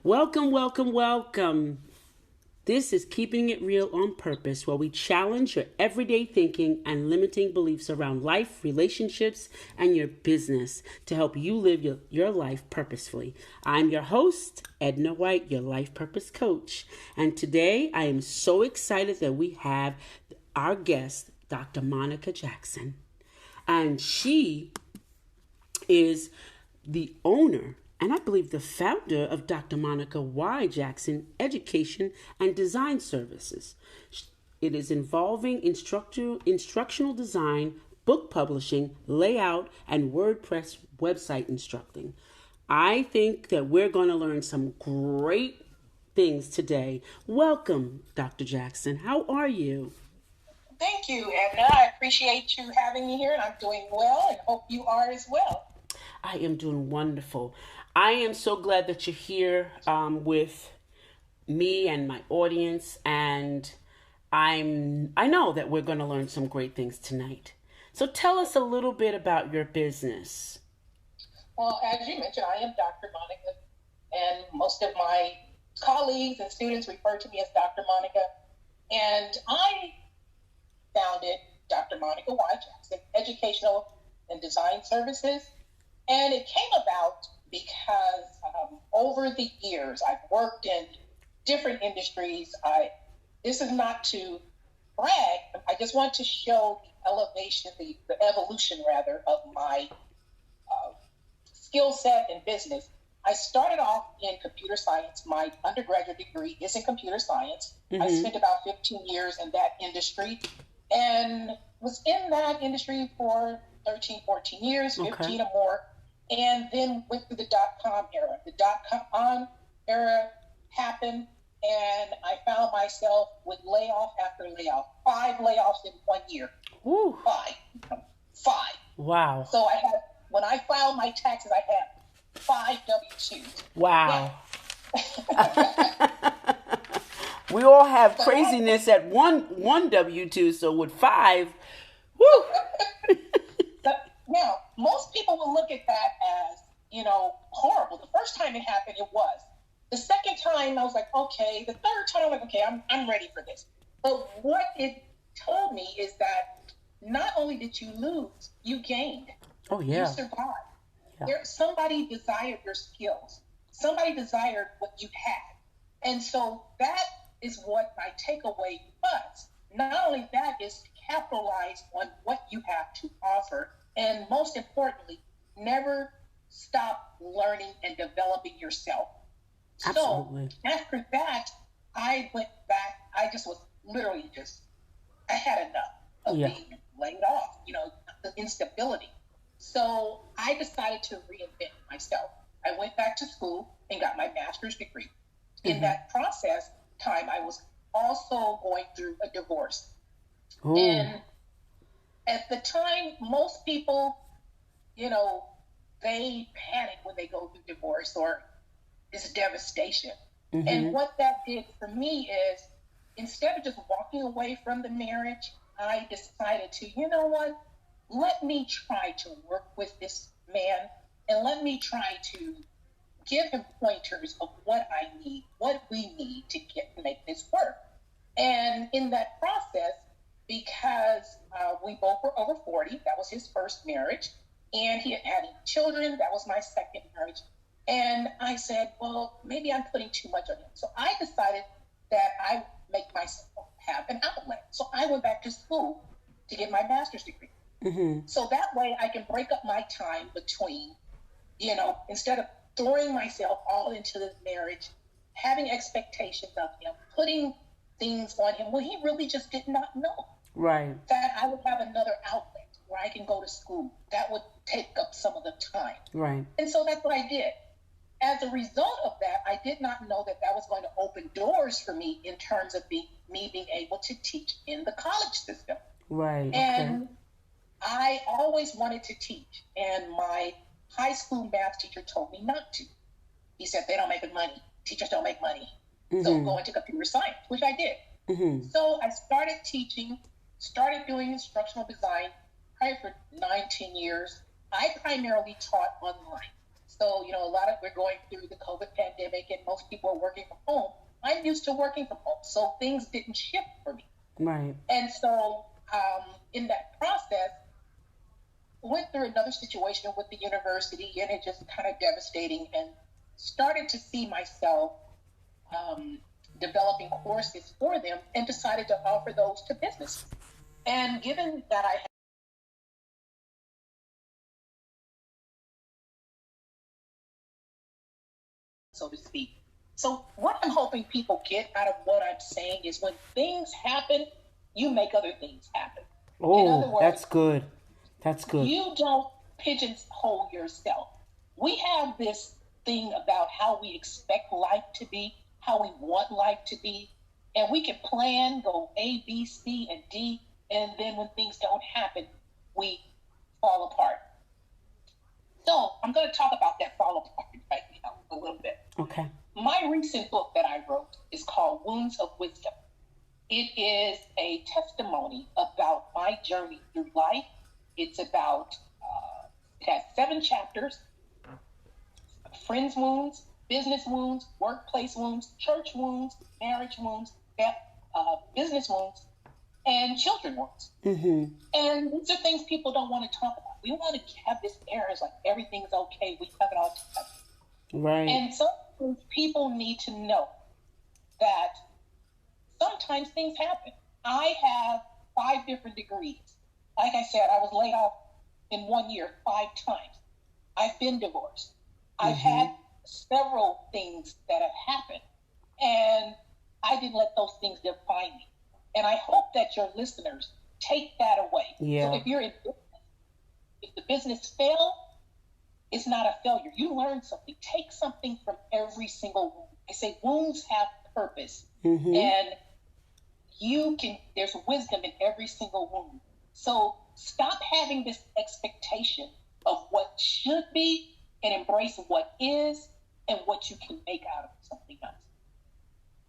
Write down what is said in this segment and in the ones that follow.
Welcome, welcome, welcome. This is Keeping It Real on Purpose, where we challenge your everyday thinking and limiting beliefs around life, relationships, and your business to help you live your life purposefully. I'm your host, Edna White, your life purpose coach. And today I am so excited that we have our guest, Dr. Monica Jackson. And she is the owner and I believe the founder of Dr. Monica Y. Jackson Education and Design Services. It is involving instructional design, book publishing, layout, and WordPress website instructing. I think that we're going to learn some great things today. Welcome, Dr. Jackson. How are you? Thank you, Edna. I appreciate you having me here, and I'm doing well, and hope you are as well. I am doing wonderful. I am so glad that you're here with me and my audience, and I know that we're going to learn some great things tonight. So tell us a little bit about your business. Well, as you mentioned, I am Dr. Monica, and most of my colleagues and students refer to me as Dr. Monica, and I founded Dr. Monica Y. Jackson Educational and Design Services, and it came about because over the years I've worked in different industries. This is not to brag. I just want to show the elevation, the evolution rather, of my skill set in business. I started off in computer science. My undergraduate degree is in computer science. Mm-hmm. I spent about 15 years in that industry and was in that industry for 13, 14 years, 15 or more. And then went through the dot-com era. The dot-com era happened, and I found myself with layoff after layoff. 5 layoffs in 1 year. Ooh. 5. Wow. So when I filed my taxes, I had 5 W-2s. Wow. We all have craziness at one W-2, so with 5, woo. Now, most people will look at that as, horrible. The first time it happened, it was. The second time, I was like, okay. The third time, I'm like, okay, I'm ready for this. But what it told me is that not only did you lose, you gained. Oh, yeah. You survived. Yeah. Somebody desired your skills. Somebody desired what you had. And so that is what my takeaway was. Not only that is to capitalize on what you have to offer, and most importantly, never stop learning and developing yourself. Absolutely. So after that, I went back. I just was literally I had enough of being laid off, the instability. So I decided to reinvent myself. I went back to school and got my master's degree. Mm-hmm. In that process time, I was also going through a divorce. Ooh. And at the time, most people, they panic when they go through divorce or it's devastation. Mm-hmm. And what that did for me is, instead of just walking away from the marriage, I decided to, let me try to work with this man and let me try to give him pointers of what I need, what we need to make this work. And in that process, because we both were over 40. That was his first marriage. And he had had children. That was my second marriage. And I said, well, maybe I'm putting too much on him. So I decided that I make myself have an outlet. So I went back to school to get my master's degree. Mm-hmm. So that way I can break up my time between, instead of throwing myself all into this marriage, having expectations of him, putting things on him when he really just did not know. Right. That I would have another outlet where I can go to school. That would take up some of the time. Right. And so that's what I did. As a result of that, I did not know that was going to open doors for me in terms of me being able to teach in the college system. Right. And I always wanted to teach. And my high school math teacher told me not to. He said, they don't make money. Teachers don't make money. Mm-hmm. So go into computer science, which I did. Mm-hmm. So I started teaching, started doing instructional design probably for 19 years. I primarily taught online. So, we're going through the COVID pandemic and most people are working from home. I'm used to working from home, so things didn't shift for me. Right. And so in that process, went through another situation with the university, and it just kind of devastating, and started to see myself developing courses for them, and decided to offer those to businesses. And given that I had, so to speak. So what I'm hoping people get out of what I'm saying is when things happen, you make other things happen. In other Oh, words, that's good. That's good. you don't pigeonhole yourself. We have this thing about how we expect life to be, how we want life to be, and we can plan, go A, B, C, and D, and then when things don't happen, we fall apart. So I'm going to talk about that fall apart right now a little bit. Okay. My recent book that I wrote is called Wounds of Wisdom. It is a testimony about my journey through life. It's about, it has 7 chapters: friends wounds, business wounds, workplace wounds, church wounds, marriage wounds, business wounds, and children wounds. Mm-hmm. And these are things people don't want to talk about. We want to have this air as like everything's okay. We have it all together. Right. And sometimes people need to know that sometimes things happen. I have 5 different degrees. Like I said, I was laid off in 1 year 5 times. I've been divorced. I've had several things that have happened, and I didn't let those things define me. And I hope that your listeners take that away. Yeah. So if you're in business, if the business failed, it's not a failure. You learn something. Take something from every single wound. I say wounds have purpose, and there's wisdom in every single wound. So stop having this expectation of what should be and embrace what is and what you can make out of something else.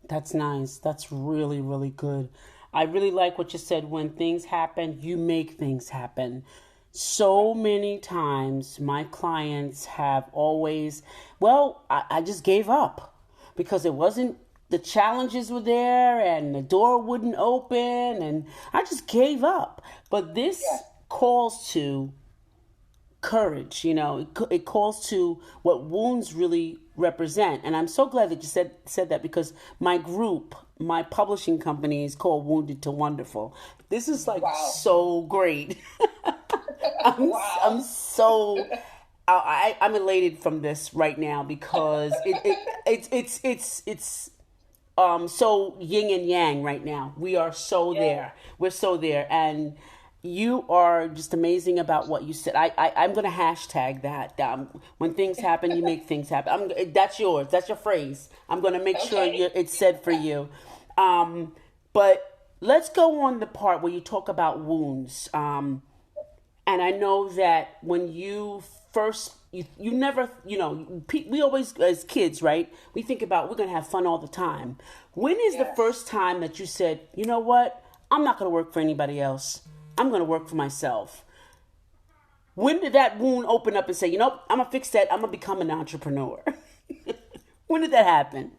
That's nice. That's really, really good. I really like what you said. When things happen, you make things happen. So many times my clients have always, I just gave up because it wasn't, the challenges were there and the door wouldn't open and I just gave up. But this calls to courage, it calls to what wounds really represent. And I'm so glad that you said that, because my publishing company is called Wounded to Wonderful. This is like so great. I'm so I'm elated from this right now, because it's so yin and yang right now. We are so there. We're so there. And you are just amazing about what you said. I'm going to hashtag that. When things happen, you make things happen. That's yours. That's your phrase. I'm going to make sure it's said for you. But let's go on the part where you talk about wounds. And I know that when you first, you never, we always, as kids, right? We think about, we're going to have fun all the time. When is the first time that you said, you know what? I'm not going to work for anybody else. I'm going to work for myself. When did that wound open up and say, I'm going to fix that. I'm going to become an entrepreneur? When did that happen?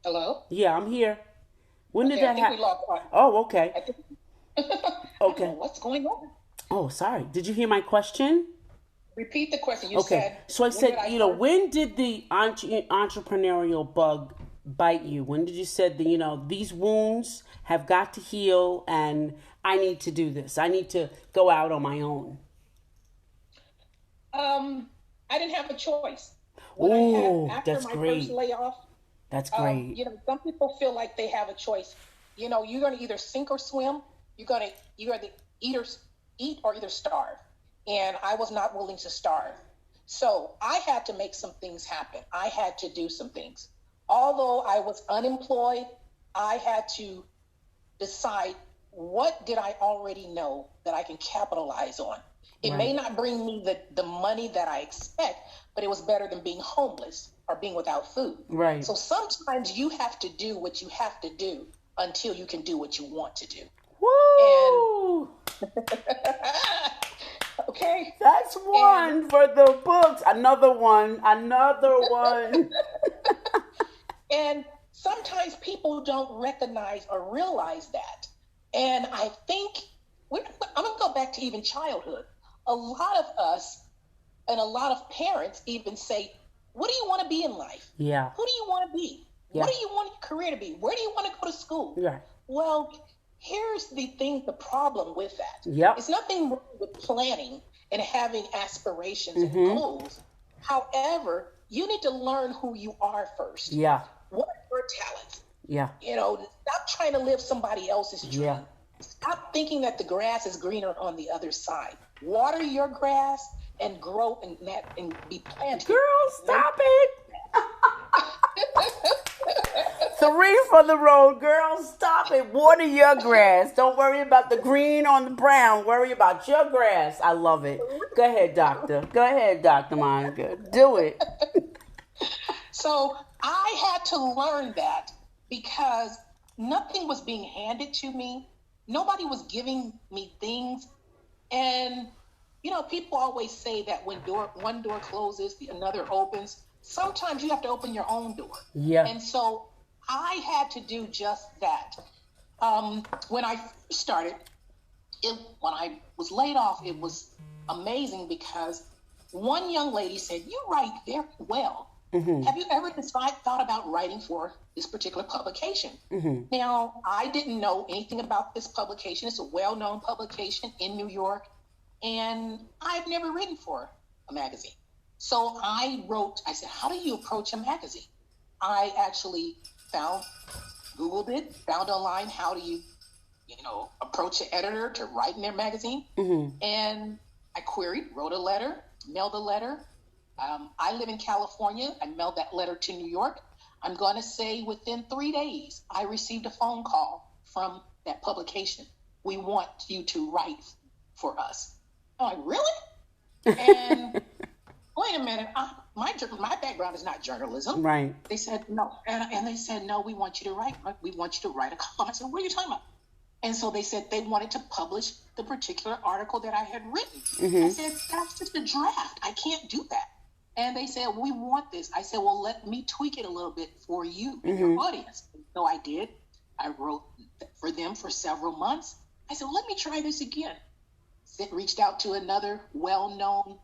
Hello? Yeah, I'm here. When did that happen? Oh, okay. Okay. What's going on? Oh, sorry. Did you hear my question? Repeat the question. You said. So I said, when did the entrepreneurial bug bite you? When did you said that, these wounds have got to heal and I need to do this. I need to go out on my own. I didn't have a choice. After my great. First layoff. That's great. Some people feel like they have a choice. You're going to either sink or swim. You're going to eat or either starve. And I was not willing to starve. So I had to make some things happen. I had to do some things. Although I was unemployed, I had to decide, what did I already know that I can capitalize on? It may not bring me the money that I expect, but it was better than being homeless. are being without food. Right. So sometimes you have to do what you have to do until you can do what you want to do. Woo! And okay. That's one for the books. Another one. And sometimes people don't recognize or realize that. And I think I'm going to go back to even childhood. A lot of us and a lot of parents even say, what do you want to be in life? Yeah. Who do you want to be? Yeah. What do you want your career to be? Where do you want to go to school? Yeah. Well, here's the problem with that. Yep. It's nothing wrong with planning and having aspirations and goals. However, you need to learn who you are first. Yeah. What are your talents? Yeah. Stop trying to live somebody else's dream. Yeah. Stop thinking that the grass is greener on the other side. Water your grass and grow and be planted. Girl, stop it. 3 for the road, girl. Stop it. Water your grass. Don't worry about the green on the brown. Worry about your grass. I love it. Go ahead, doctor. Go ahead, Dr. Monica. Do it. So I had to learn that because nothing was being handed to me. Nobody was giving me things. And, people always say that when one door closes, another opens. Sometimes you have to open your own door. Yeah. And so I had to do just that. When I first started, when I was laid off, it was amazing because one young lady said, "You write very well. Mm-hmm. Have you ever thought about writing for this particular publication?" Mm-hmm. Now, I didn't know anything about this publication. It's a well-known publication in New York, and I've never written for a magazine. So I said, how do you approach a magazine? I actually Googled it, found online how do you, approach an editor to write in their magazine. Mm-hmm. And I wrote a letter, mailed a letter. I live in California. I mailed that letter to New York. I'm going to say within 3 days, I received a phone call from that publication. "We want you to write for us." I'm like, really? And wait a minute. My background is not journalism. Right. They said no. And they said, "No, we want you to write. We want you to write a column." I said, "What are you talking about?" And so they said they wanted to publish the particular article that I had written. Mm-hmm. I said, "That's just a draft. I can't do that." And they said, "We want this." I said, "Well, let me tweak it a little bit for you and your audience." So I did. I wrote for them for several months. I said, "Let me try this again." Reached out to another well-known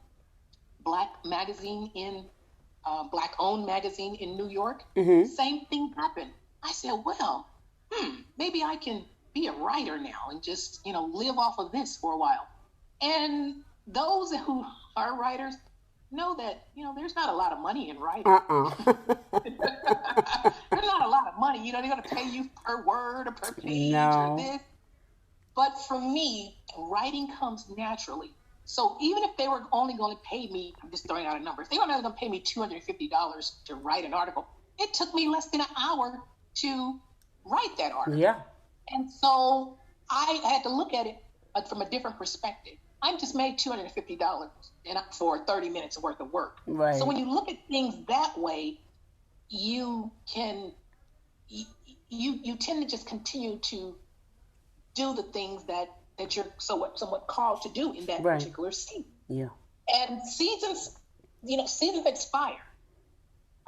Black Black-owned magazine in New York. Mm-hmm. Same thing happened. I said, well, maybe I can be a writer now and just, live off of this for a while. And those who are writers know that, there's not a lot of money in writing. There's not a lot of money. They're going to pay you per word or per page or this. But for me, writing comes naturally. So even if they were only going to pay me, I'm just throwing out a number, if they were only going to pay me $250 to write an article, it took me less than an hour to write that article. Yeah. And so I had to look at it from a different perspective. I just made $250 for 30 minutes worth of work. Right. So when you look at things that way, you tend to just continue to do the things that you're somewhat called to do in that particular season. Yeah. And seasons expire.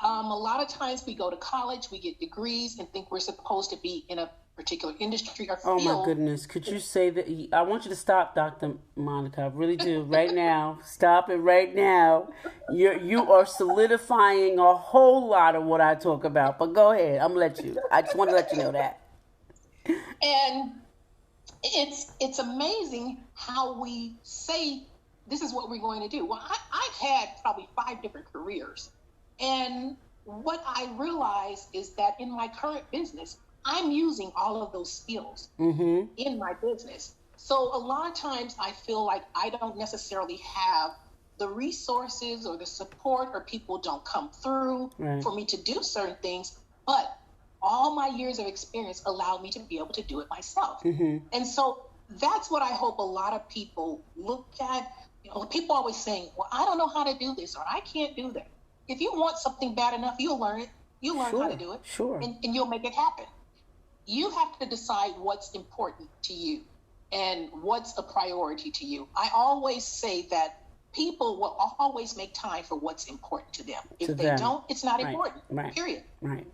A lot of times we go to college, we get degrees and think we're supposed to be in a particular industry or field. Oh my goodness. Could you say that? I want you to stop, Dr. Monica. I really do. Right now. Stop it right now. You are solidifying a whole lot of what I talk about. But go ahead. I just want to let you know that. And it's amazing how we say this is what we're going to do. Well, I've had probably 5 different careers. And what I realize is that in my current business, I'm using all of those skills in my business. So a lot of times I feel like I don't necessarily have the resources or the support, or people don't come through for me to do certain things. But all my years of experience allowed me to be able to do it myself. Mm-hmm. And so that's what I hope a lot of people look at. People always saying, well, I don't know how to do this, or I can't do that. if you want something bad enough, you'll learn it. You'll learn how to do it. Sure. And you'll make it happen. You have to decide what's important to you and what's a priority to you. I always say that people will always make time for what's important to them. If they don't, it's not important. Right. Period. Right.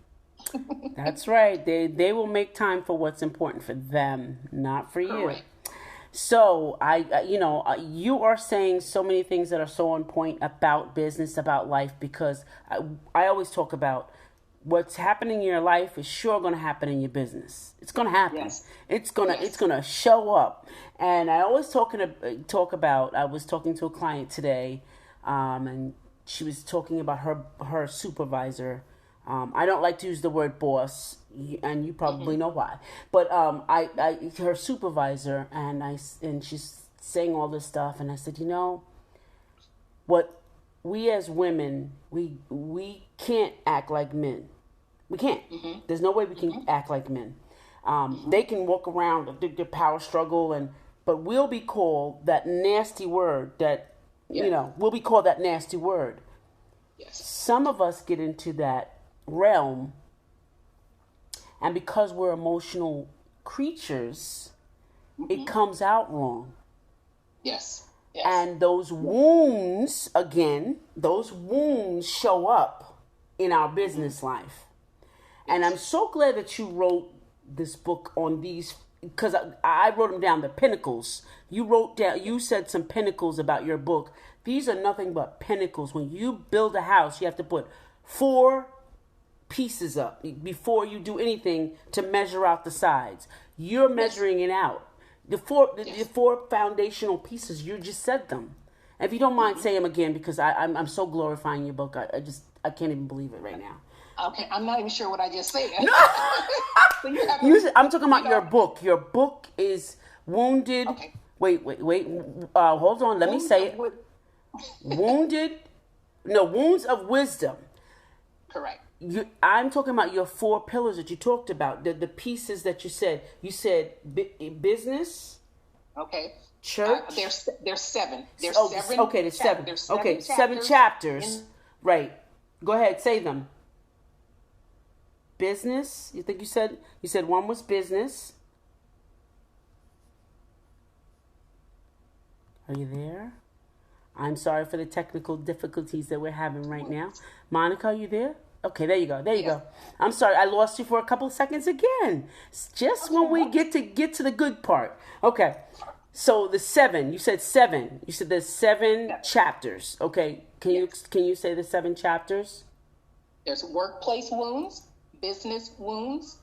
That's right. They will make time for what's important for them, not for you. Correct. So you are saying so many things that are so on point about business, about life, because I always talk about what's happening in your life is sure going to happen in your business. It's going to happen. Yes. It's going to show up. And I always I was talking to a client today, and she was talking about her supervisor. I don't like to use the word boss, and you probably know why. But her supervisor, and she's saying all this stuff, and I said, what we as women, we can't act like men. We can't. Mm-hmm. There's no way we can act like men. They can walk around the power struggle, but we'll be called that nasty word we'll be called that nasty word. Yes. Some of us get into that realm, and because we're emotional creatures, it comes out wrong. Yes. And those wounds show up in our business life. And I'm so glad that you wrote this book on these, because I wrote them down, the pinnacles. You said some pinnacles about your book. These are nothing but pinnacles. When you build a house, you have to put 4 pieces up before you do anything to measure out the sides. You're measuring it out. The four foundational pieces, you just said them. If you don't mind, say them again, because I'm so glorifying your book. I can't even believe it right now. Okay, I'm not even sure what I just said. I'm talking about your book. Your book is Wounded. Okay. Wait. Hold on. Let me say it. Wounds of Wisdom. Correct. I'm talking about your 4 pillars that you talked about. The pieces that you said. You said business. Okay. Church. There's 7. There's 7. Okay, there's 7. Okay, 7 chapters. Right. Go ahead. Say them. Business. You think you said one was business. Are you there? I'm sorry for the technical difficulties that we're having right now. Monica, are you there? Okay, there you go. I'm sorry, I lost you for a couple of seconds again. It's just when we get to the good part. Okay, so the 7. You said 7. You said there's 7 chapters. Okay, can you say the 7 chapters? There's workplace wounds, business wounds,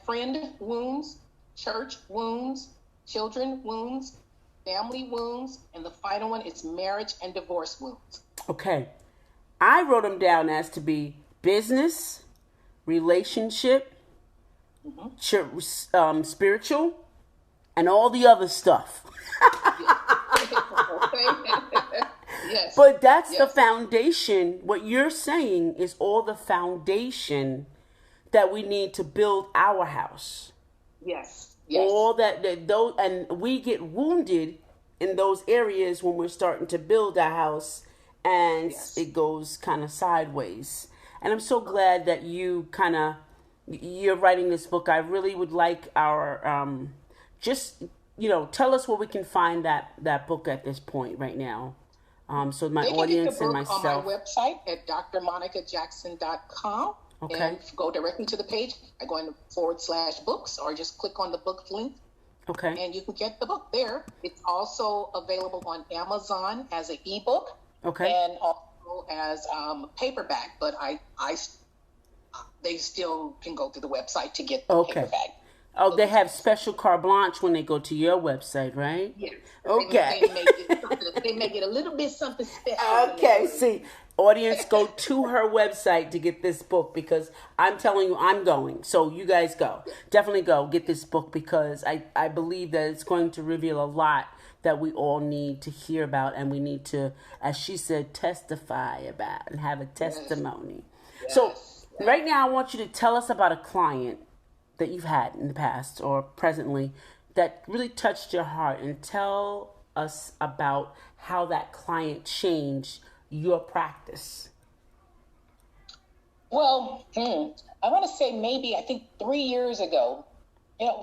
friend wounds, church wounds, children wounds, family wounds, and the final one is marriage and divorce wounds. Okay. I wrote them down as to be business, relationship, spiritual, and all the other stuff. Yes. But that's the foundation. What you're saying is all the foundation that we need to build our house. Yes. All those, and we get wounded in those areas when we're starting to build our house, and it goes kind of sideways. And I'm so glad that you're writing this book. I really would like our tell us where we can find that book at this point right now. So my audience and myself. On my website at drmonicajackson.com. Okay. And go directly to the page by going to /books, or just click on the book link. Okay. And you can get the book there. It's also available on Amazon as an ebook. Okay. And also as paperback, but they still can go to the website to get the paperback. Oh, they have special carte blanche when they go to your website, right? Yes. Okay. They make it a little bit something special. Okay, see, audience, go to her website to get this book, because I'm telling you, I'm going. So you guys go. Definitely go get this book, because I believe that it's going to reveal a lot that we all need to hear about, and we need to, as she said, testify about and have a testimony. Yes. So right now I want you to tell us about a client that you've had in the past or presently that really touched your heart, and tell us about how that client changed your practice. Well, I want to say maybe, I think 3 years ago.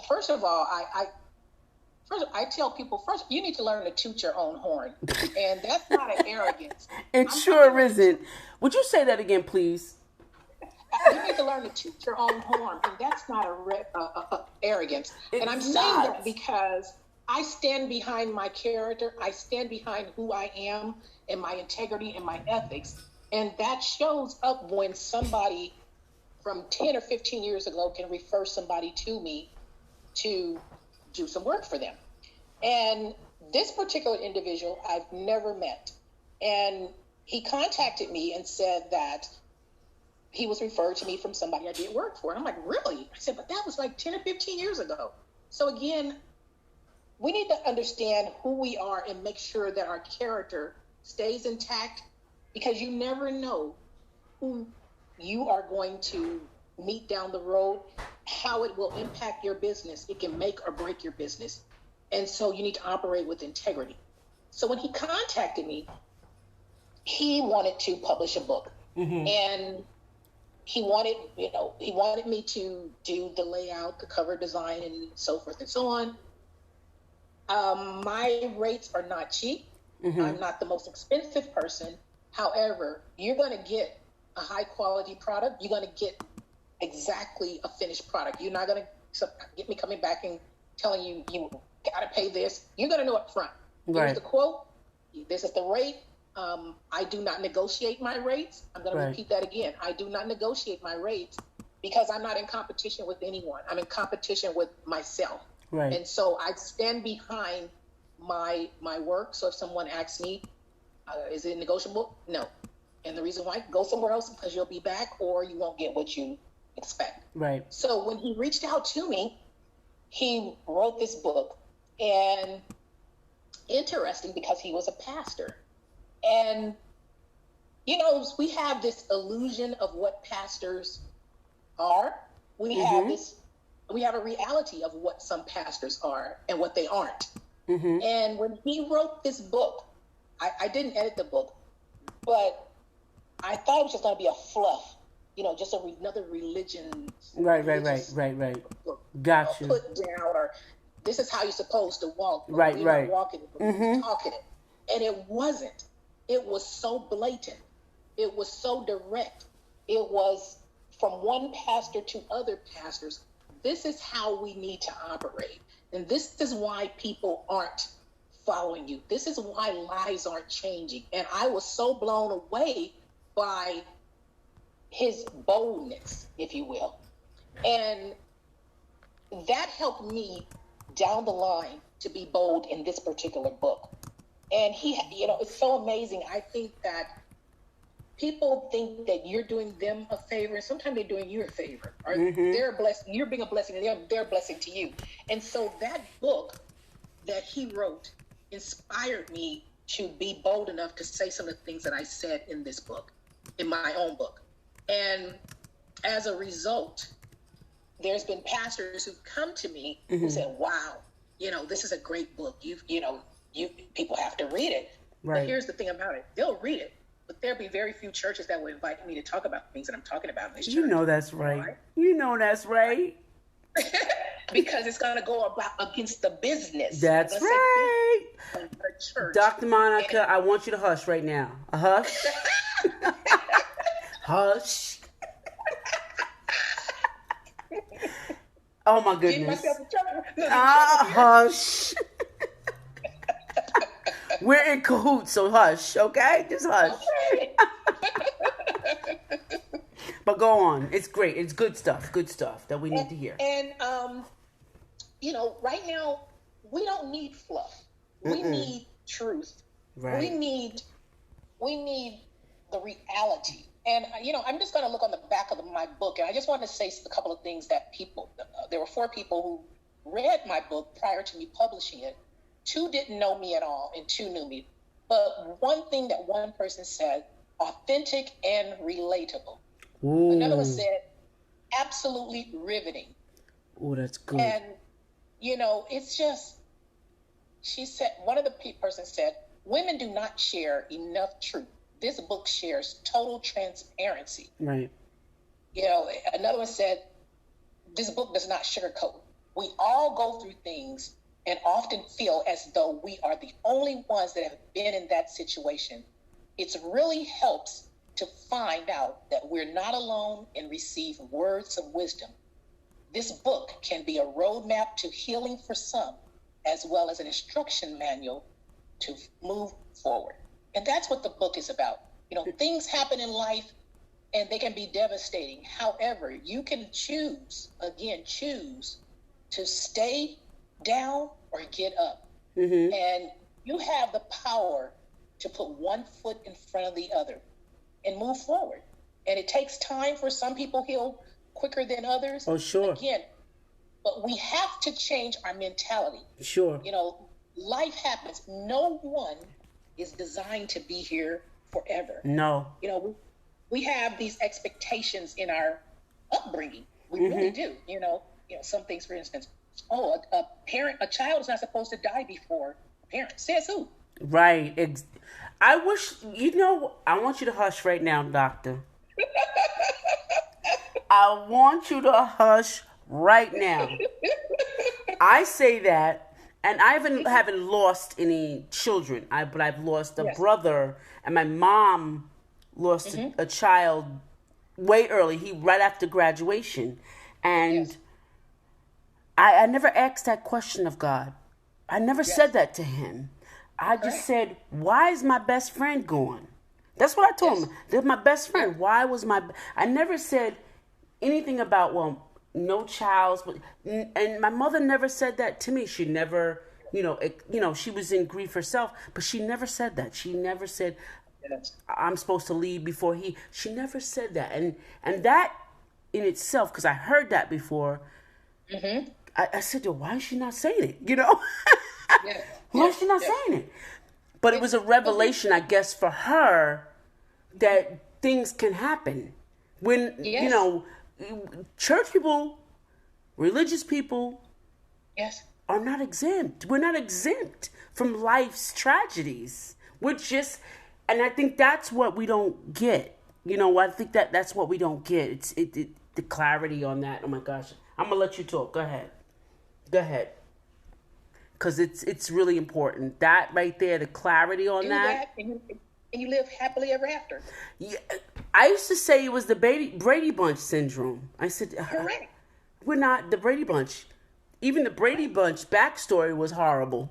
First of all, I tell people, first, you need to learn to toot your own horn. And that's not an arrogance. It sure isn't. Would you say that again, please? You need to learn to toot your own horn. And that's not a arrogance. And I'm saying that because I stand behind my character. I stand behind who I am and my integrity and my ethics. And that shows up when somebody from 10 or 15 years ago can refer somebody to me to do some work for them. And this particular individual I've never met. And he contacted me and said that he was referred to me from somebody I did work for. And I'm like, really? I said, but that was like 10 or 15 years ago. So again, we need to understand who we are and make sure that our character stays intact, because you never know who you are going to meet down the road, how it will impact your business. It can make or break your business. And so you need to operate with integrity. So when he contacted me, he wanted to publish a book. And he wanted me to do the layout, the cover design, and so forth and so on. My rates are not cheap. I'm not the most expensive person. However, you're going to get a high quality product. You're going to get exactly a finished product. You're not going to get me coming back and telling you got to pay this. You're going to know up front. Here's the quote. This is the rate. I do not negotiate my rates. I'm going to repeat that again. I do not negotiate my rates because I'm not in competition with anyone. I'm in competition with myself. And so I stand behind my work. So if someone asks me, is it negotiable? No. And the reason why, go somewhere else because you'll be back or you won't get what you expect. So when he reached out to me, he wrote this book. And interesting because he was a pastor. And, we have this illusion of what pastors are. We have a reality of what some pastors are and what they aren't. And when he wrote this book, I didn't edit the book, but I thought it was just going to be a fluff, just another religion. Right. Gotcha. Put down, or this is how you're supposed to walk. Right. Walking it, talking it. And it wasn't. It was so blatant. It was so direct. It was from one pastor to other pastors. This is how we need to operate. And this is why people aren't following you. This is why lives aren't changing. And I was so blown away by his boldness, if you will. And that helped me down the line to be bold in this particular book. And it's so amazing. I think that people think that you're doing them a favor, and sometimes they're doing you a favor. Or they're a blessing. You're being a blessing, and they're a blessing to you. And so that book that he wrote inspired me to be bold enough to say some of the things that I said in this book, in my own book. And as a result, there's been pastors who've come to me who said, wow, this is a great book. People have to read it. But here's the thing about it. They'll read it, but there'll be very few churches that will invite me to talk about things that I'm talking about in this church. That's right. That's right. Because it's going to go against the business. That's right. Dr. Monica, I want you to hush right now. A hush. Hush. Oh my goodness. Hush. We're in cahoots, so hush, okay? Just hush. Okay. But go on. It's great. It's good stuff that we need to hear. And, right now, we don't need fluff. We need truth. We need the reality. And, I'm just going to look on the back of my book, and I just want to say a couple of things that there were 4 people who read my book prior to me publishing it. 2 didn't know me at all, and 2 knew me. But one thing that one person said, authentic and relatable. Ooh. Another one said, absolutely riveting. Oh, that's good. And, it's just, one of the persons said, women do not share enough truth. This book shares total transparency. Right. Another one said, this book does not sugarcoat. We all go through things and often feel as though we are the only ones that have been in that situation. It really helps to find out that we're not alone and receive words of wisdom. This book can be a roadmap to healing for some, as well as an instruction manual to move forward. And that's what the book is about. Things happen in life and they can be devastating. However, you can choose to stay down or get up. Mm-hmm. And you have the power to put one foot in front of the other and move forward. And it takes time for some people heal quicker than others. Oh, sure. Again, but we have to change our mentality. Sure. Life happens. No one is designed to be here forever. No. We have these expectations in our upbringing. We really do. Some things, for instance, a child is not supposed to die before a parent. Says who? Right. I wish, I want you to hush right now, doctor. I want you to hush right now. I say that, and I haven't lost any children. But I've lost a brother, and my mom lost a child way early. Right after graduation, and I never asked that question of God. I never said that to him. I just said, "Why is my best friend gone?" That's what I told him. They're my best friend. Why was I never said anything about, no child. And my mother never said that to me. She never, she was in grief herself, but she never said that. She never said, I'm supposed to leave before he. She never said that. And that in itself, because I heard that before, I said, why is she not saying it? Why is she not saying it? But it was a revelation, I guess, for her that things can happen. When, church people, religious people are not exempt. We're not exempt from life's tragedies. And I think that's what we don't get. I think that's what we don't get. It's the clarity on that. Oh my gosh. I'm going to let you talk. Go ahead. Because it's really important. That right there, the clarity on that. And you live happily ever after. Yeah, I used to say it was the Brady Bunch syndrome. I said, correct. We're not the Brady Bunch. Even the Brady Bunch backstory was horrible.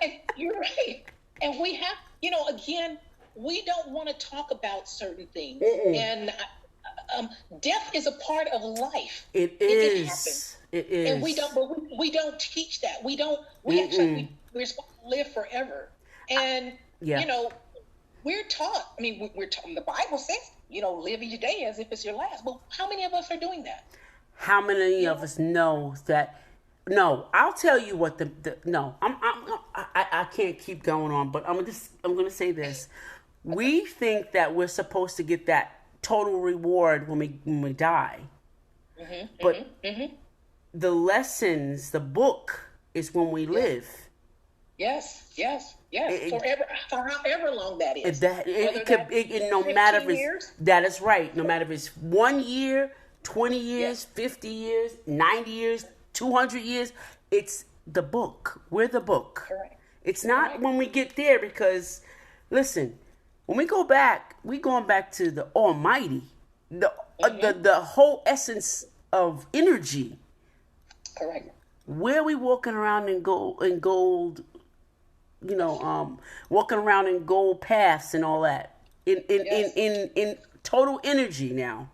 And you're right. And we have, again, we don't want to talk about certain things. And death is a part of life. It is. It is. And we don't teach that. We're supposed to live forever. And, we're taught, we're taught, the Bible says, live each day as if it's your last. But how many of us are doing that? How many of us know that? No, I'll tell you what I can't keep going on, but I'm going to say this. We think that we're supposed to get that total reward when we die. But the lessons, the book is when we live. Yes. Forever, for however long that is. That is right. No matter if it's 1 year, 20 years, 50 years, 90 years, 200 years, it's the book. We're the book. Correct. It's not when we get there, because, listen, when we go back, we're going back to the Almighty, the whole essence of energy. Correct. Where are we walking around in gold, walking around in gold paths and all that, in total energy now.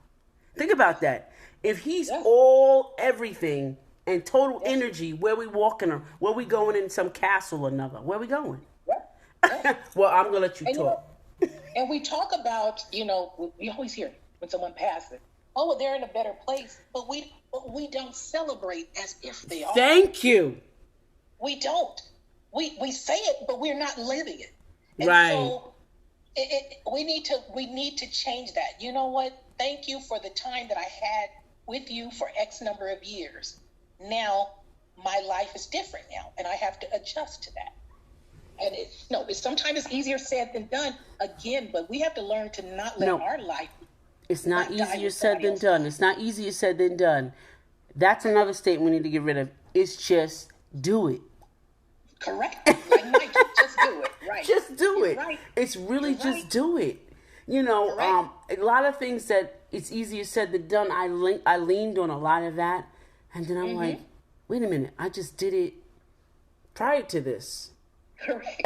Think about that. If he's all everything and total energy, where we walking, or where we going in some castle or another? Where we going? Well, I'm gonna let you talk. And we talk about, we always hear when someone passes, they're in a better place, but we don't celebrate as if they are. Thank you. We don't. We say it, but we're not living it. And right. So we need to change that. You know what? Thank you for the time that I had with you for X number of years. Now my life is different now, and I have to adjust to that. And it's sometimes it's easier said than done again, but we have to learn to not let our life It's not die easier with said somebody than else. done. It's not easier said than done. That's another statement we need to get rid of. It's just do it. Correct. Like Mike, just do it. Right. Just do You're it. right. It's really You're just right. do it. You know, Correct. a lot of things that it's easier said than done. I leaned on a lot of that, and then I'm like, wait a minute, I just did it prior to this. Correct.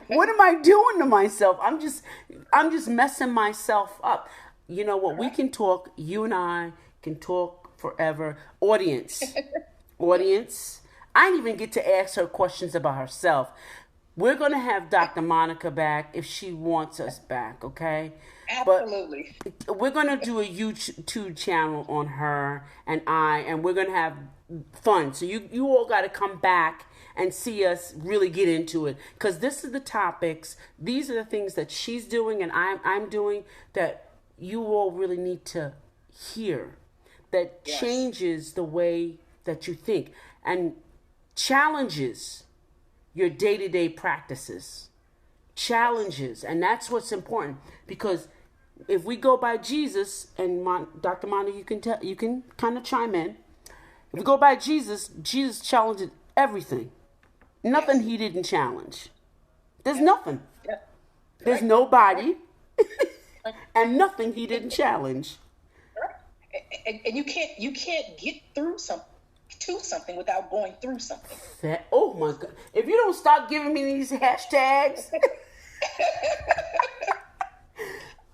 What am I doing to myself? I'm just messing myself up. You know what? We can talk. You and I can talk forever. Audience. I didn't even get to ask her questions about herself. We're going to have Dr. Monica back if she wants us back, okay? Absolutely. But we're going to do a YouTube channel on her and and we're going to have fun. So you all got to come back and see us really get into it. Because this is the topics. These are the things that she's doing and I'm doing that you all really need to hear. That changes the way that you think. And challenges your day-to-day practices. Challenges. And that's what's important. Because if we go by Jesus, and Dr. Monica, you can kind of chime in. If we go by Jesus, Jesus challenged everything. Nothing he didn't challenge. There's nothing. There's nobody. And nothing he didn't challenge. And you can't get through something without going through something. Oh my God. If you don't stop giving me these hashtags,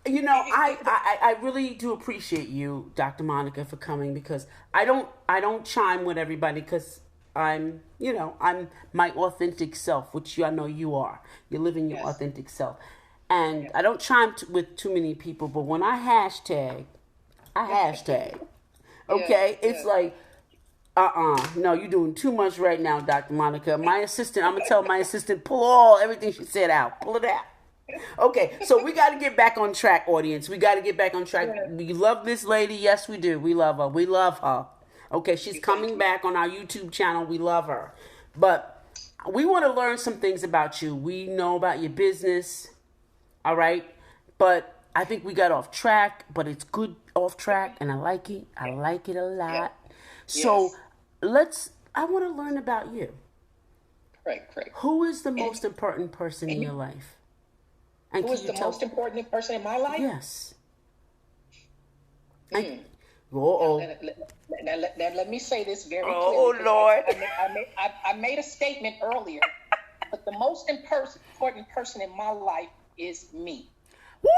you know, I really do appreciate you, Dr. Monica, for coming because I don't chime with everybody because I'm my authentic self, which I know you are. You're living your authentic self. And I don't chime with too many people, but when I hashtag. Okay? It's like, no, you're doing too much right now, Dr. Monica. My assistant, I'm going to tell my assistant, pull everything she said out. Pull it out. Okay, so we got to get back on track, audience. We got to get back on track. We love this lady. Yes, we do. We love her. We love her. Okay, she's coming back on our YouTube channel. We love her. But we want to learn some things about you. We know about your business. All right? But I think we got off track, but it's good off track, and I like it. I like it a lot. So I want to learn about you. Great. Who is the most important person in your life? And who is the most important person in my life? Yes. Now, let me say this very clearly. Oh, Lord. I made a statement earlier, but the most important person in my life is me. Woo!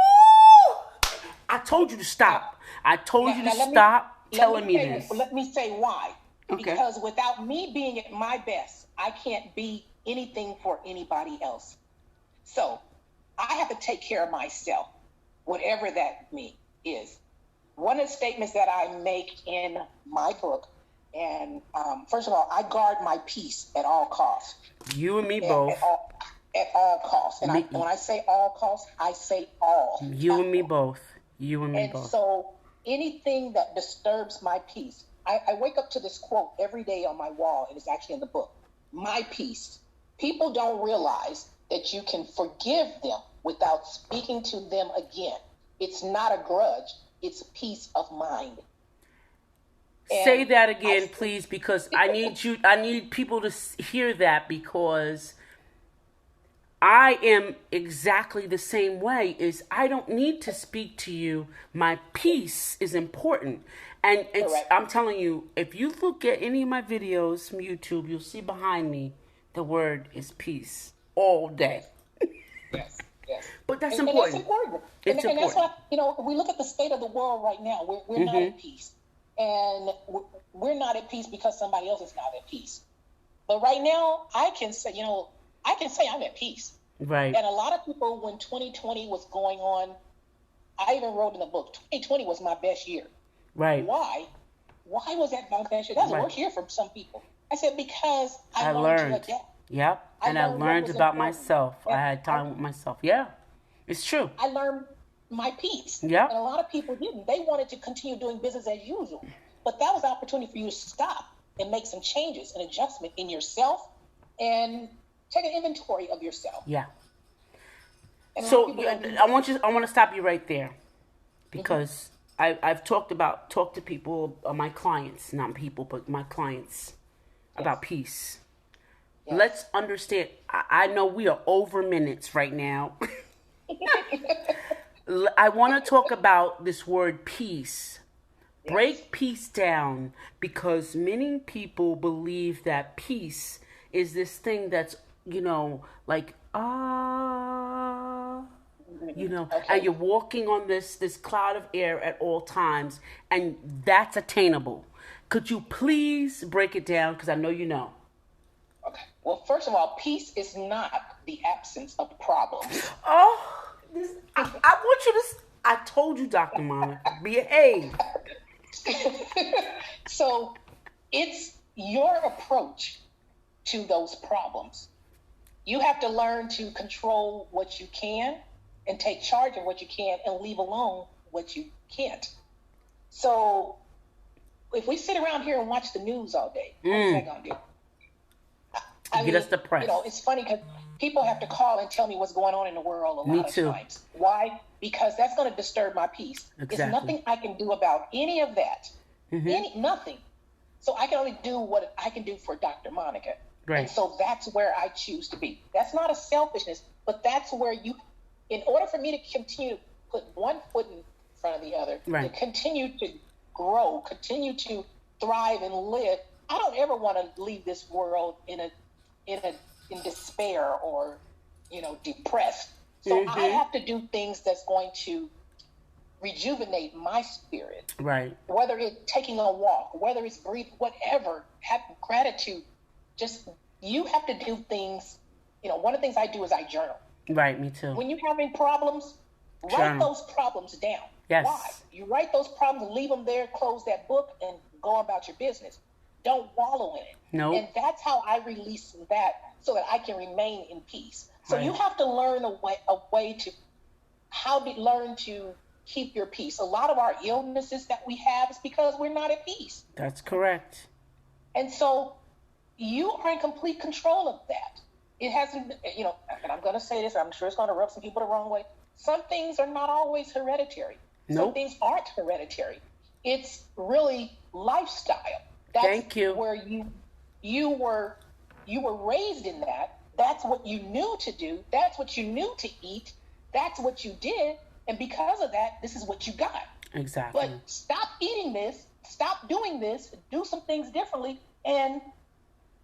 I told you to stop. I told you to stop telling me this. Let me say why. Okay. Because without me being at my best, I can't be anything for anybody else. So I have to take care of myself, whatever that is. One of the statements that I make in my book, and first of all, I guard my peace at all costs. You and me both. At all costs. And when I say all costs, I say all. You and me both. You and me both. And so anything that disturbs my peace, I wake up to this quote every day on my wall, and it's actually in the book. My peace. People don't realize that you can forgive them without speaking to them again. It's not a grudge. It's peace of mind. Say that again, please, because I need people to hear that because I am exactly the same way. Is I don't need to speak to you. My peace is important. And I'm telling you, if you look at any of my videos from YouTube, you'll see behind me the word is peace all day. Yes. But that's important. And that's important. And that's why, we look at the state of the world right now. We're not at peace. And we're not at peace because somebody else is not at peace. But right now, I can say I'm at peace. Right. And a lot of people, when 2020 was going on, I even wrote in the book, 2020 was my best year. Right. Why? Why was that my best year? That's a worst year for some people. I said, because I learned to adapt. Yep. And I learned about myself. I had time with myself. Yeah. It's true. I learned my peace. Yep. And a lot of people didn't. They wanted to continue doing business as usual. But that was an opportunity for you to stop and make some changes and adjustment in yourself and take an inventory of yourself. Yeah. And so I want to stop you right there. because I've talked to people, my clients, not people, but my clients about peace. Yes. Let's understand. I know we are over minutes right now. I want to talk about this word peace. Yes. Break peace down, because many people believe that peace is this thing that's, like, okay. And you're walking on this cloud of air at all times, and that's attainable. Could you please break it down? Because I know you know. Okay. Well, first of all, peace is not the absence of problems. Oh, I want you to. I told you, Dr. Monica, behave. So it's your approach to those problems. You have to learn to control what you can and take charge of what you can and leave alone what you can't. So if we sit around here and watch the news all day, what's that going to do? Get us depressed. It's funny because people have to call and tell me what's going on in the world a lot of times. Why? Because that's going to disturb my peace. Exactly. There's nothing I can do about any of that. Nothing. So I can only do what I can do for Dr. Monica. Right. And so that's where I choose to be. That's not a selfishness, but that's where in order for me to continue to put one foot in front of the other, right, to continue to grow, continue to thrive and live, I don't ever want to leave this world in despair or, depressed. So I have to do things that's going to rejuvenate my spirit. Right. Whether it's taking a walk, whether it's breathing, whatever, have gratitude. Just, you have to do things. One of the things I do is I journal. Right, me too. When you're having problems, write those problems down. Yes. Why? You write those problems, leave them there, close that book, and go about your business. Don't wallow in it. No. Nope. And that's how I release that so that I can remain in peace. So you have to learn a way to learn to keep your peace. A lot of our illnesses that we have is because we're not at peace. That's correct. And so you are in complete control of that. It hasn't, and I'm going to say this, I'm sure it's going to rub some people the wrong way. Some things are not always hereditary. Nope. Some things aren't hereditary. It's really lifestyle. That's where you were raised in that. That's what you knew to do. That's what you knew to eat. That's what you did. And because of that, this is what you got. Exactly. But stop eating this, stop doing this, do some things differently, and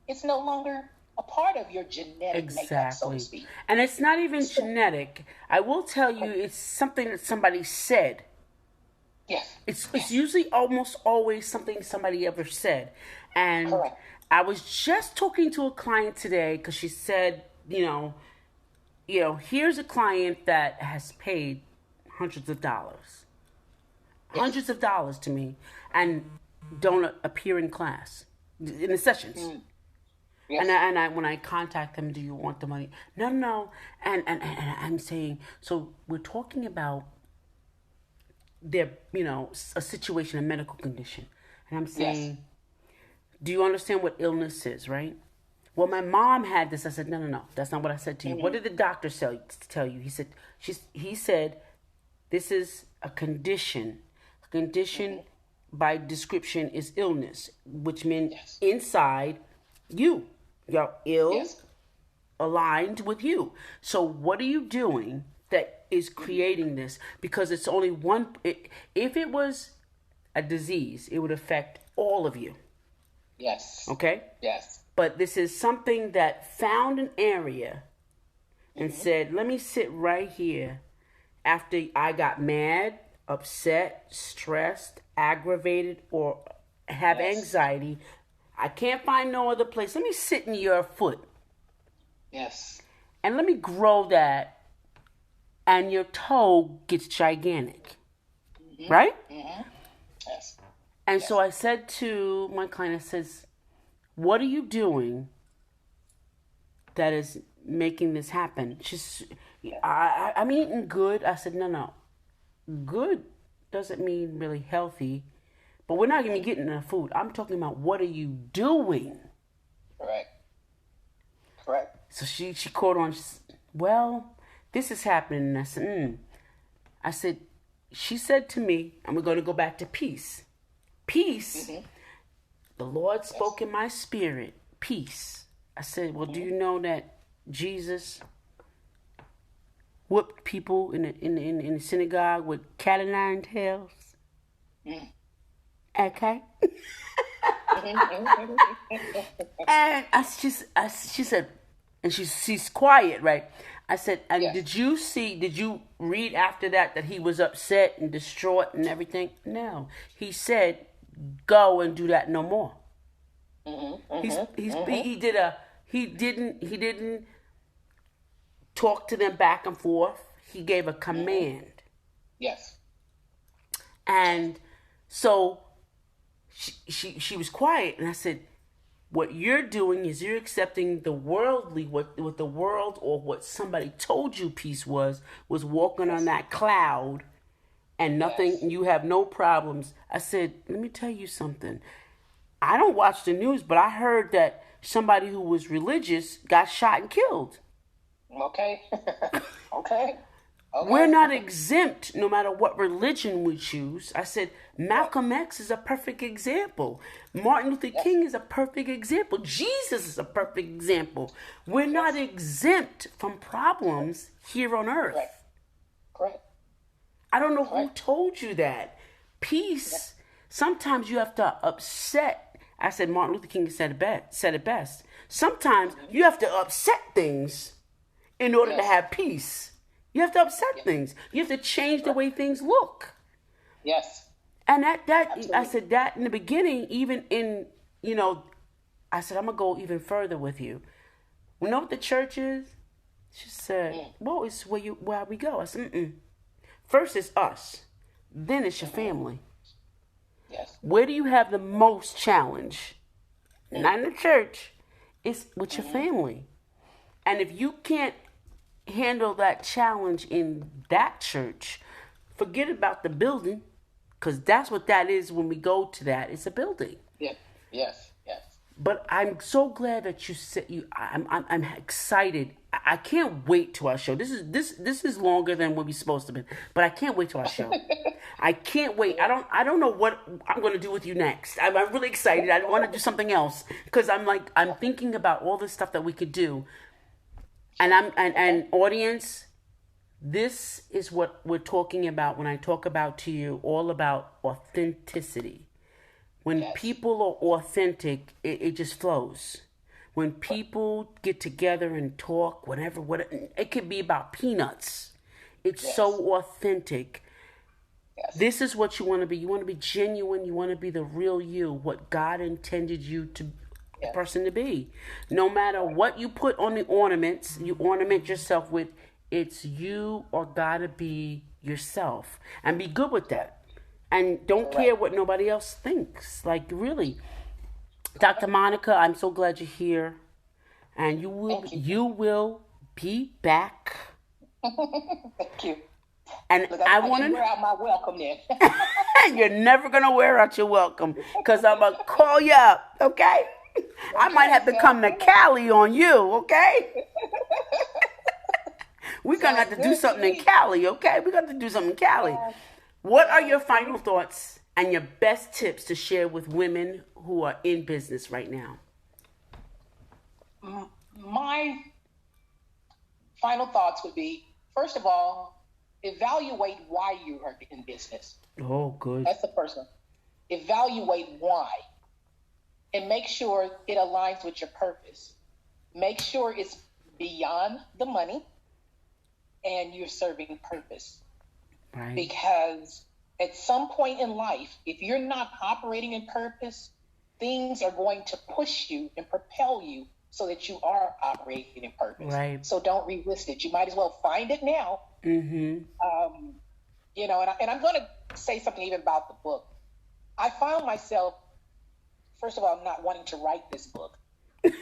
it's no longer a part of your genetic makeup, so to speak. And it's not even genetic. I will tell you, it's something that somebody said. Yes. It's usually almost always something somebody ever said. And correct. I was just talking to a client today because she said, here's a client that has paid hundreds of dollars to me and don't appear in class, in the sessions. Yes. And I when I contact them, do you want the money? No. And I'm saying, so we're talking about their, a situation, a medical condition. And I'm saying, do you understand what illness is, right? Well, my mom had this. I said, no, that's not what I said to you. What did the doctor tell you? He said, this is a condition. A condition by description is illness, which means inside you're ill, aligned with you. So what are you doing that is creating this? Because it's only one. If it was a disease, it would affect all of you. Yes. Okay? Yes. But this is something that found an area and said, let me sit right here after I got mad, upset, stressed, aggravated, or have anxiety. I can't find no other place. Let me sit in your foot. Yes. And let me grow that, and your toe gets gigantic. Right? Yes. And so I said to my client, I says, what are you doing that is making this happen? I'm eating good. I said, no. Good doesn't mean really healthy, but we're not going to be getting enough food. I'm talking about what are you doing? Correct. So she caught on, well, this is happening. And I said, she said to me, and we're going to go back to peace. Peace, the Lord spoke in my spirit, peace. I said, well, do you know that Jesus whooped people in the synagogue with cat o' nine tails? Okay. And she said, and she's quiet, right? I said, and did you read after that he was upset and distraught and everything? No. He said, go and do that no more. He didn't talk to them back and forth. He gave a command. Yes. And so she was quiet, and I said, what you're doing is you're accepting the worldly, what the world or what somebody told you peace was walking on that cloud and nothing, you have no problems. I said, let me tell you something. I don't watch the news, but I heard that somebody who was religious got shot and killed. Okay. Okay. We're not exempt no matter what religion we choose. I said, Malcolm X is a perfect example. Martin Luther King is a perfect example. Jesus is a perfect example. We're not exempt from problems here on earth. Correct. I don't know who told you that. Peace, sometimes you have to upset. I said Martin Luther King said it best. Sometimes you have to upset things in order to have peace. You have to upset things. You have to change the way things look. Yes. And that I said that in the beginning, even in, I said, I'm going to go even further with you. You know what the church is? She said, well, it's where we go. I said, First it's us. Then it's your family. Yes. Where do you have the most challenge? Not in the church. It's with your family. And if you can't handle that challenge in that church, forget about the building, because that's what that is when we go to that. It's a building. Yes. But I'm so glad that you said I'm excited. I can't wait to our show. This is longer than what we're supposed to be, but I can't wait to our show. I can't wait. I don't know what I'm going to do with you next. I'm really excited. I want to do something else because I'm thinking about all the stuff that we could do. And audience, this is what we're talking about when I talk about to you all about authenticity. When people are authentic, it just flows. When people get together and talk, whatever, it could be about peanuts. It's so authentic. Yes. This is what you want to be. You want to be genuine. You want to be the real you, what God intended you to the person to be. No matter what you put on the ornaments, you ornament yourself with, it's you or gotta be yourself. And be good with that. And don't care what nobody else thinks. Like, really. Dr. Monica, I'm so glad you're here. And you will be back. Thank you. And look, I want to wear out my welcome then. You're never going to wear out your welcome because I'm going to call you up, okay? I might have to come to Cali on you, okay? We're going to have to do something in Cali, okay? We're going to do something in Cali. What are your final thoughts and your best tips to share with women who are in business right now? My final thoughts would be, first of all, evaluate why you are in business. Oh, good. That's the first one. Evaluate why. And make sure it aligns with your purpose. Make sure it's beyond the money and you're serving purpose. Right. Because at some point in life, if you're not operating in purpose, things are going to push you and propel you so that you are operating in purpose. Right. So don't resist it. You might as well find it now. Mm-hmm. And I'm going to say something even about the book. I found myself, first of all, not wanting to write this book. And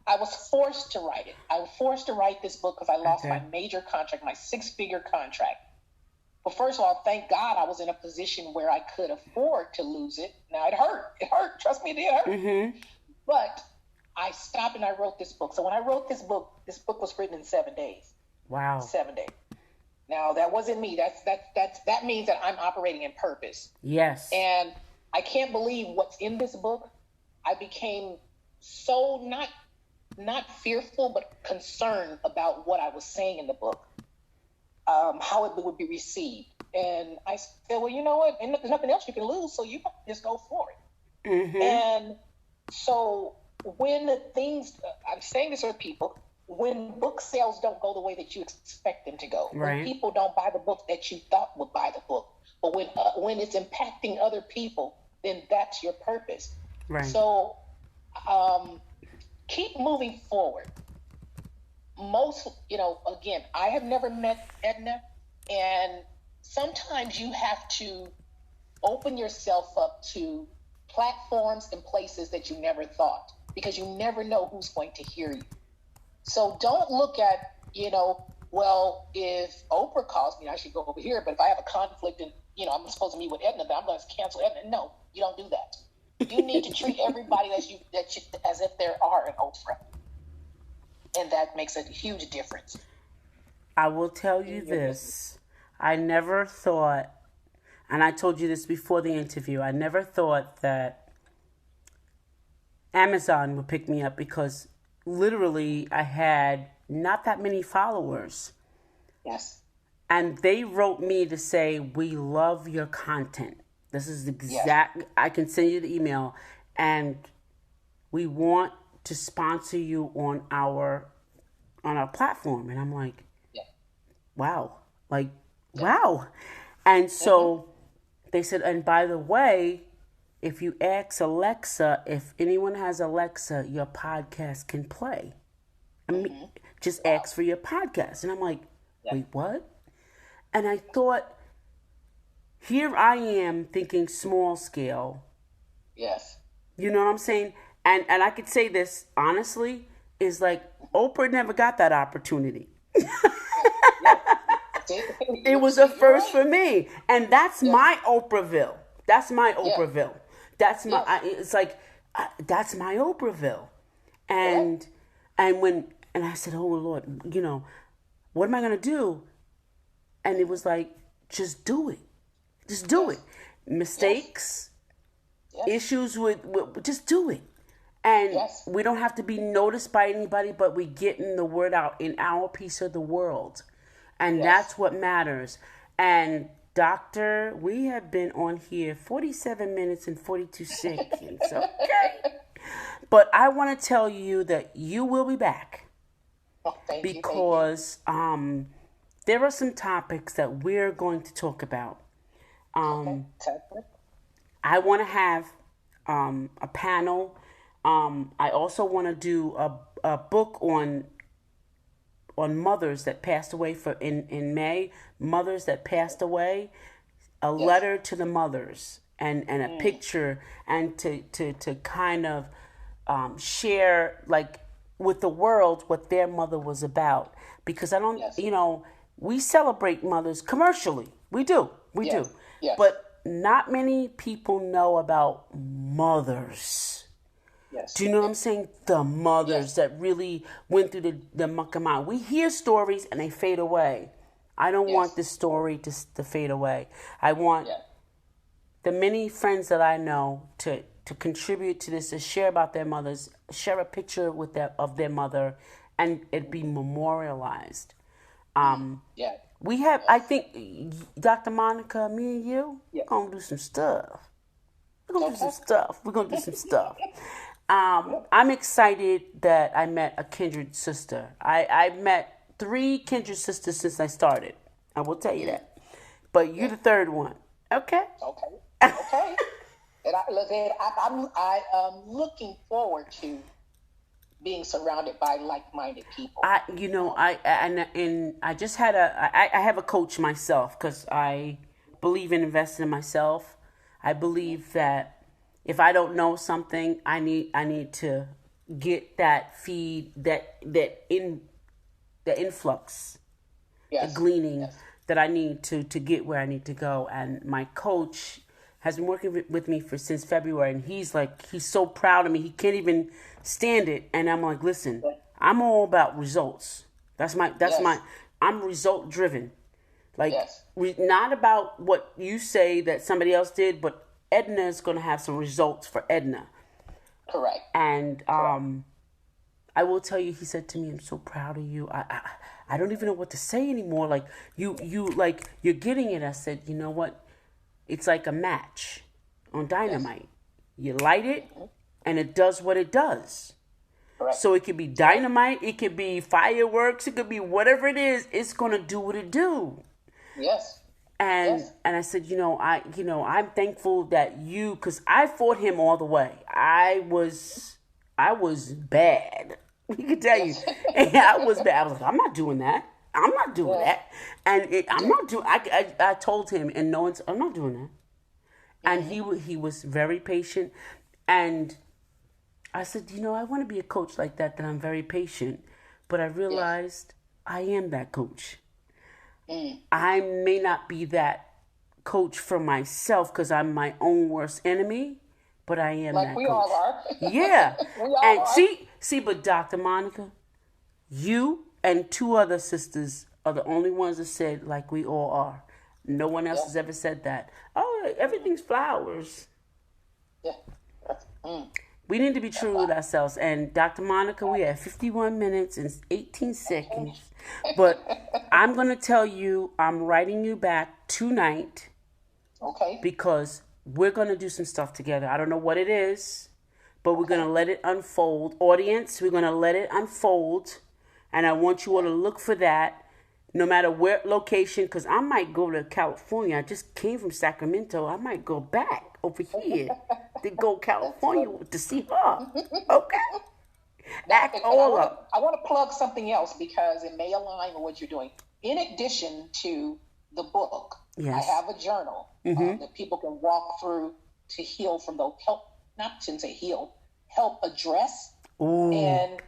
I was forced to write it. I was forced to write this book because I lost my major contract, my 6-figure contract. But first of all, thank God I was in a position where I could afford to lose it. Now, it hurt. It hurt. Trust me, it hurt. Mm-hmm. But I stopped and I wrote this book. So when I wrote this book was written in 7 days. Wow. 7 days. Now that wasn't me. That means that I'm operating in purpose. Yes. And I can't believe what's in this book. I became so not fearful, but concerned about what I was saying in the book, how it would be received. And I said, well, you know what? And there's nothing else you can lose, so you just go for it. Mm-hmm. And so when I'm saying this for people, when book sales don't go the way that you expect them to go, right. when people don't buy the book that you thought would buy the book, but when it's impacting other people, then that's your purpose. Right. So keep moving forward. Again, I have never met Edna, and sometimes you have to open yourself up to platforms and places that you never thought, because you never know who's going to hear you. So don't look at, well, if Oprah calls me, I should go over here. But if I have a conflict and, I'm supposed to meet with Edna, then I'm going to cancel Edna. No, you don't do that. You need to treat everybody as if there are an Oprah. And that makes a huge difference. I will tell you this. I never thought, and I told you this before the interview, I never thought that Amazon would pick me up, because literally I had not that many followers. Yes. And they wrote me to say, we love your content. This is exact. Yes. I can send you the email, and we want to sponsor you on our platform. And I'm like, wow. Like, wow. And so they said, and by the way, if you ask Alexa, if anyone has Alexa, your podcast can play. I mean, just ask for your podcast. And I'm like, wait, what? And I thought, here I am thinking small scale. Yes. You know what I'm saying? And I could say this honestly, is like, Oprah never got that opportunity. It was a first for me. And that's my Oprahville. That's my Oprahville. That's my, it's like, that's my Oprahville. And I said, oh Lord, what am I going to do? And it was like, just do it. Just do it. Mistakes, issues with, just do it. And we don't have to be noticed by anybody, but we getting the word out in our piece of the world. And that's what matters. And Doctor, we have been on here 47 minutes and 42 seconds. Okay. But I want to tell you that you will be back. Oh, because there are some topics that we're going to talk about. I want to have a panel. I also want to do a book on mothers that passed away in May. Mothers that passed away. A letter to the mothers and a picture, and to kind of share like with the world what their mother was about. Because I don't, we celebrate mothers commercially. We do. Yes. But not many people know about mothers. Yes. Do you know what I'm saying? The mothers that really went through the muck and mire. We hear stories and they fade away. I don't want this story to fade away. I want the many friends that I know to contribute to this, to share about their mothers, share a picture of their mother, and it be memorialized. We have, I think, Dr. Monica, me and you, we're going to do some stuff. We're going to do some stuff. I'm excited that I met a kindred sister. I've met 3 kindred sisters since I started. I will tell you that. But you're the third one. Okay? Okay. And I'm looking forward to being surrounded by like-minded people. I just had I have a coach myself, because I believe in investing in myself. I believe that if I don't know something, I need to get that feed, that influx, the gleaning that I need to get where I need to go. And my coach has been working with me since February, and he's so proud of me. He can't even stand it. And I'm like, listen, I'm all about results. I'm result driven. Like, Yes. not about what you say that somebody else did, but Edna is going to have some results for Edna. Correct. And I will tell you, he said to me, "I'm so proud of you. I don't even know what to say anymore. Like, like, you're getting it." I said, "You know what? It's like a match on dynamite. You light it, and it does what it does. Correct. So it could be dynamite, it could be fireworks, it could be whatever it is. It's gonna do what it do." Yes. And I said, I'm thankful that you, because I fought him all the way. I was bad. He could tell you, I was bad. I was like, I'm not doing that. I'm not doing that. And I'm not doing. I told him, and no one's. I'm not doing that. And he was very patient, and I said, I want to be a coach like that I'm very patient. But I realized I am that coach. I may not be that coach for myself because I'm my own worst enemy, but I am like that we coach. all are. Yeah. We all And are. see, but Dr. Monica, you and 2 other sisters are the only ones that said like we all are. No one else has ever said that. Oh, everything's flowers. Yeah. We need to be true with ourselves. And Dr. Monica, we have 51 minutes and 18 seconds. But I'm going to tell you, I'm writing you back tonight. Okay. Because we're going to do some stuff together. I don't know what it is, but we're going to let it unfold. Audience, we're going to let it unfold. And I want you all to look for that, no matter where location, because I might go to California. I just came from Sacramento. I might go back over here to go California to see her. Okay? Act all up. I want to plug something else because it may align with what you're doing. In addition to the book, I have a journal that people can walk through to heal from those help address and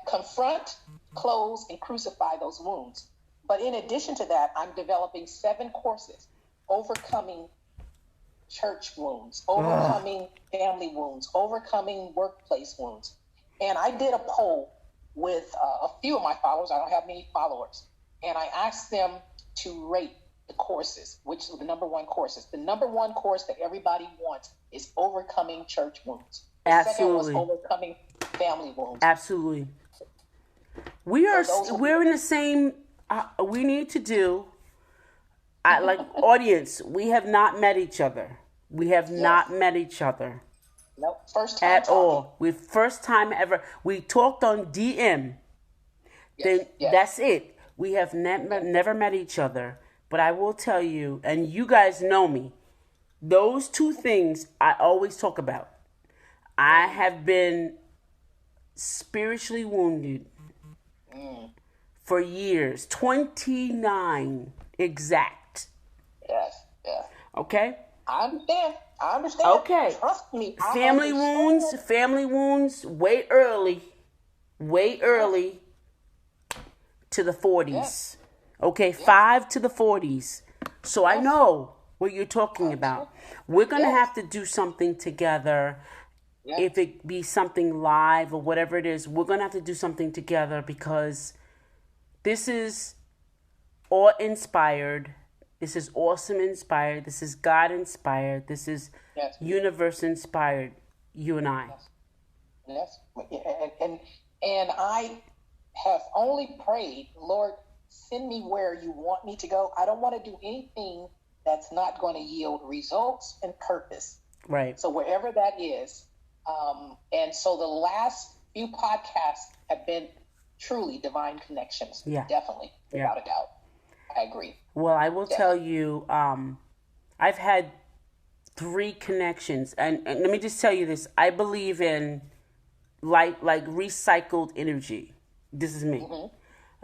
confront, close, and crucify those wounds. But in addition to that, I'm developing 7 courses: overcoming church wounds, overcoming family wounds, overcoming workplace wounds. And I did a poll with a few of my followers. I don't have many followers. And I asked them to rate the courses, which are the number 1 courses. The number 1 course that everybody wants is overcoming church wounds. The Absolutely. second was overcoming family wounds. Absolutely. We're in the same, we need to do, like, audience, we have not met each other. We have not met each other. Nope. First time at talking. all. We first time ever. We talked on DM. Then that's it. We have never met each other. But I will tell you, and you guys know me, those 2 things I always talk about. I have been spiritually wounded for years. 29 exact. Yes. Okay? I understand. Okay. Trust me. Family wounds, way early to the 40s. Okay, 5 to the 40s. So I know what you're talking about. We're going to have to do something together. If it be something live or whatever it is, we're going to have to do something together because this is all inspired. This is awesome inspired. This is God inspired. This is universe inspired. You and I. Yes. And I have only prayed, Lord, send me where you want me to go. I don't want to do anything that's not going to yield results and purpose. Right. So wherever that is. And so the last few podcasts have been truly divine connections. Yeah. Definitely. Without a doubt. I agree. Well, I will tell you, I've had 3 connections. And let me just tell you this. I believe in like recycled energy. This is me.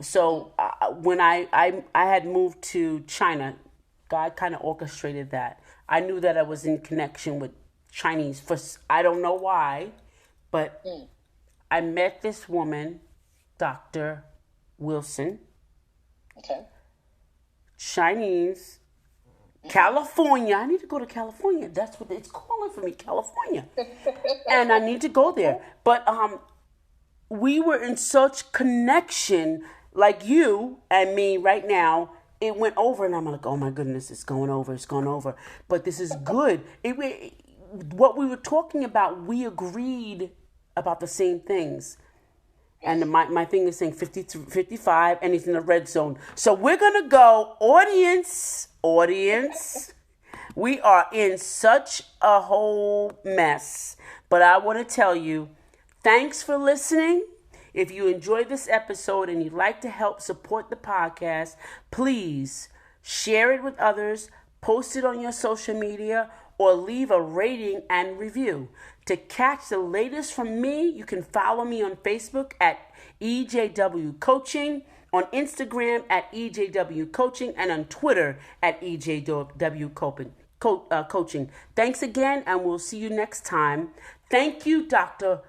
So when I had moved to China, God kind of orchestrated that. I knew that I was in connection with Chinese. I don't know why, but I met this woman, Dr. Wilson. Okay. Chinese, California. I need to go to California. That's what it's calling for me, California. And I need to go there. But we were in such connection, like you and me right now, it went over, and I'm like, oh my goodness, it's going over. But this is good. What we were talking about, we agreed about the same things. And my thing is saying 55, and he's in the red zone. So we're going to go, audience. We are in such a whole mess. But I want to tell you, thanks for listening. If you enjoyed this episode and you'd like to help support the podcast, please share it with others, post it on your social media, or leave a rating and review. To catch the latest from me, you can follow me on Facebook at EJW Coaching, on Instagram at EJW Coaching, and on Twitter at EJW Coaching. Thanks again, and we'll see you next time. Thank you, Dr.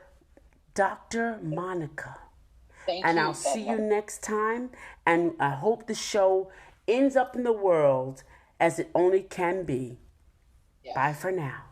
Monica. Thank and you. I'll see you next time. And I hope the show ends up in the world as it only can be. Yes. Bye for now.